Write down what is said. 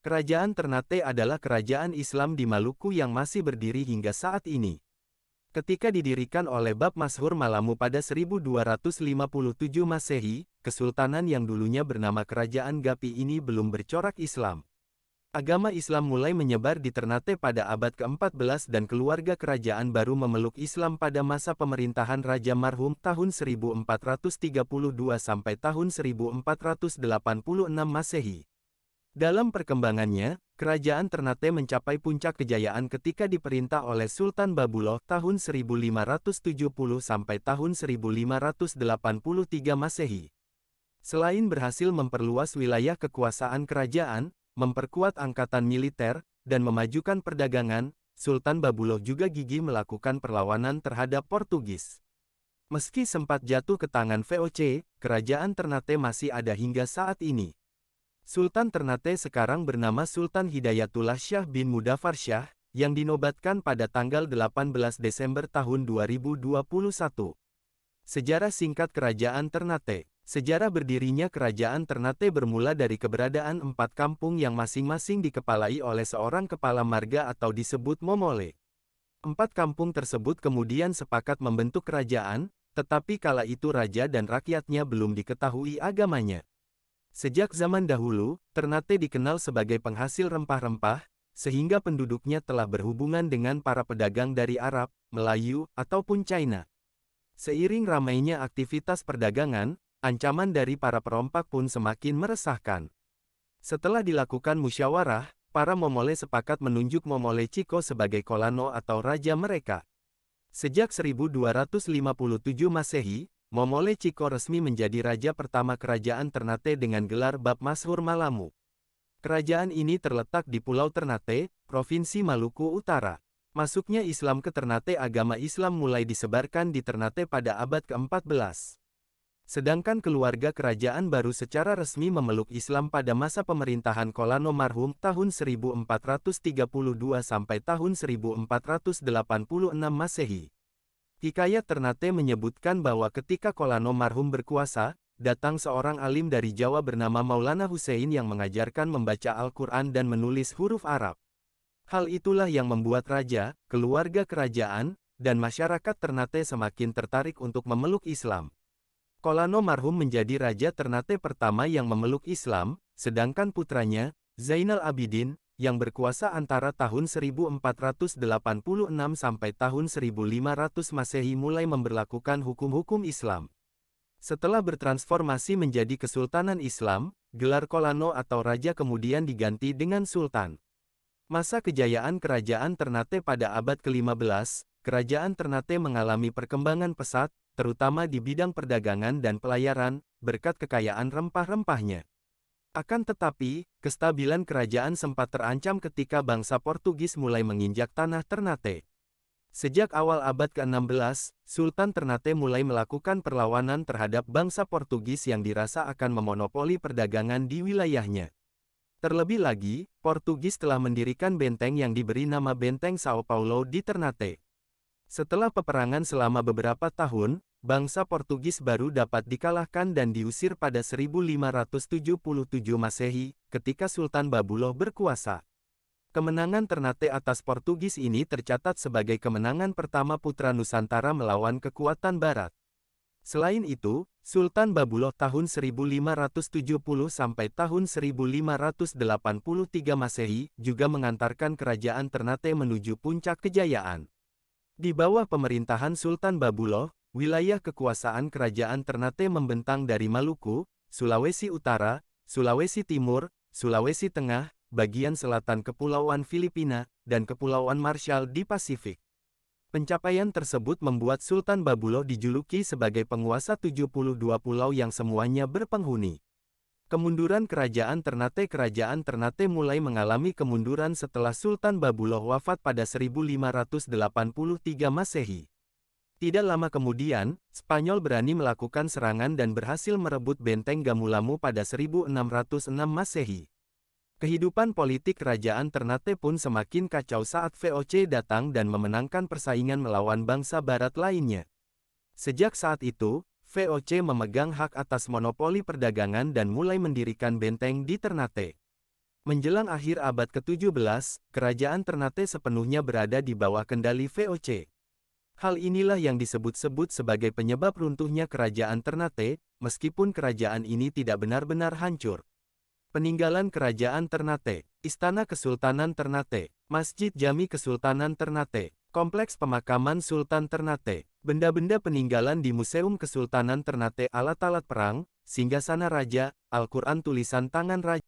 Kerajaan Ternate adalah kerajaan Islam di Maluku yang masih berdiri hingga saat ini. Ketika didirikan oleh Bab Mashur Malamu pada 1257 Masehi, kesultanan yang dulunya bernama Kerajaan Gapi ini belum bercorak Islam. Agama Islam mulai menyebar di Ternate pada abad ke-14 dan keluarga kerajaan baru memeluk Islam pada masa pemerintahan Raja Marhum tahun 1432 sampai tahun 1486 Masehi. Dalam perkembangannya, kerajaan Ternate mencapai puncak kejayaan ketika diperintah oleh Sultan Babuloh tahun 1570 sampai tahun 1583 Masehi. Selain berhasil memperluas wilayah kekuasaan kerajaan, memperkuat angkatan militer, dan memajukan perdagangan, Sultan Babuloh juga gigih melakukan perlawanan terhadap Portugis. Meski sempat jatuh ke tangan VOC, kerajaan Ternate masih ada hingga saat ini. Sultan Ternate sekarang bernama Sultan Hidayatullah Syah bin Mudaffar Syah, yang dinobatkan pada tanggal 18 Desember tahun 2021. Sejarah singkat Kerajaan Ternate. Sejarah berdirinya Kerajaan Ternate bermula dari keberadaan 4 kampung yang masing-masing dikepalai oleh seorang kepala marga atau disebut momole. 4 kampung tersebut kemudian sepakat membentuk kerajaan, tetapi kala itu raja dan rakyatnya belum diketahui agamanya. Sejak zaman dahulu, Ternate dikenal sebagai penghasil rempah-rempah, sehingga penduduknya telah berhubungan dengan para pedagang dari Arab, Melayu, ataupun China. Seiring ramainya aktivitas perdagangan, ancaman dari para perompak pun semakin meresahkan. Setelah dilakukan musyawarah, para momole sepakat menunjuk Momole Chiko sebagai kolano atau raja mereka. Sejak 1257 Masehi, Momole Chiko resmi menjadi raja pertama kerajaan Ternate dengan gelar Bab Mashur Malamu. Kerajaan ini terletak di Pulau Ternate, Provinsi Maluku Utara. Masuknya Islam ke Ternate. Agama Islam mulai disebarkan di Ternate pada abad ke-14. Sedangkan keluarga kerajaan baru secara resmi memeluk Islam pada masa pemerintahan Kolano Marhum tahun 1432 sampai tahun 1486 Masehi. Hikayat Ternate menyebutkan bahwa ketika Kolano Marhum berkuasa, datang seorang alim dari Jawa bernama Maulana Hussein yang mengajarkan membaca Al-Quran dan menulis huruf Arab. Hal itulah yang membuat raja, keluarga kerajaan, dan masyarakat Ternate semakin tertarik untuk memeluk Islam. Kolano Marhum menjadi raja Ternate pertama yang memeluk Islam, sedangkan putranya, Zainal Abidin, yang berkuasa antara tahun 1486 sampai tahun 1500 Masehi mulai memberlakukan hukum-hukum Islam. Setelah bertransformasi menjadi Kesultanan Islam, gelar Kolano atau raja kemudian diganti dengan Sultan. Masa kejayaan Kerajaan Ternate pada abad ke-15, Kerajaan Ternate mengalami perkembangan pesat, terutama di bidang perdagangan dan pelayaran, berkat kekayaan rempah-rempahnya. Akan tetapi, kestabilan kerajaan sempat terancam ketika bangsa Portugis mulai menginjak tanah Ternate. Sejak awal abad ke-16, Sultan Ternate mulai melakukan perlawanan terhadap bangsa Portugis yang dirasa akan memonopoli perdagangan di wilayahnya. Terlebih lagi, Portugis telah mendirikan benteng yang diberi nama Benteng Sao Paulo di Ternate. Setelah peperangan selama beberapa tahun, bangsa Portugis baru dapat dikalahkan dan diusir pada 1577 Masehi, ketika Sultan Babuloh berkuasa. Kemenangan Ternate atas Portugis ini tercatat sebagai kemenangan pertama putra Nusantara melawan kekuatan Barat. Selain itu, Sultan Babuloh tahun 1570 sampai tahun 1583 Masehi juga mengantarkan kerajaan Ternate menuju puncak kejayaan. Di bawah pemerintahan Sultan Babuloh, wilayah kekuasaan kerajaan Ternate membentang dari Maluku, Sulawesi Utara, Sulawesi Timur, Sulawesi Tengah, bagian selatan Kepulauan Filipina, dan Kepulauan Marshall di Pasifik. Pencapaian tersebut membuat Sultan Babuloh dijuluki sebagai penguasa 72 pulau yang semuanya berpenghuni. Kemunduran Kerajaan Ternate mulai mengalami kemunduran setelah Sultan Babuloh wafat pada 1583 Masehi. Tidak lama kemudian, Spanyol berani melakukan serangan dan berhasil merebut benteng Gamulamu pada 1606 Masehi. Kehidupan politik Kerajaan Ternate pun semakin kacau saat VOC datang dan memenangkan persaingan melawan bangsa Barat lainnya. Sejak saat itu, VOC memegang hak atas monopoli perdagangan dan mulai mendirikan benteng di Ternate. Menjelang akhir abad ke-17, kerajaan Ternate sepenuhnya berada di bawah kendali VOC. Hal inilah yang disebut-sebut sebagai penyebab runtuhnya kerajaan Ternate, meskipun kerajaan ini tidak benar-benar hancur. Peninggalan Kerajaan Ternate, Istana Kesultanan Ternate, Masjid Jami Kesultanan Ternate, Kompleks Pemakaman Sultan Ternate, benda-benda peninggalan di Museum Kesultanan Ternate, alat-alat perang, singgasana raja, Al-Quran tulisan tangan raja.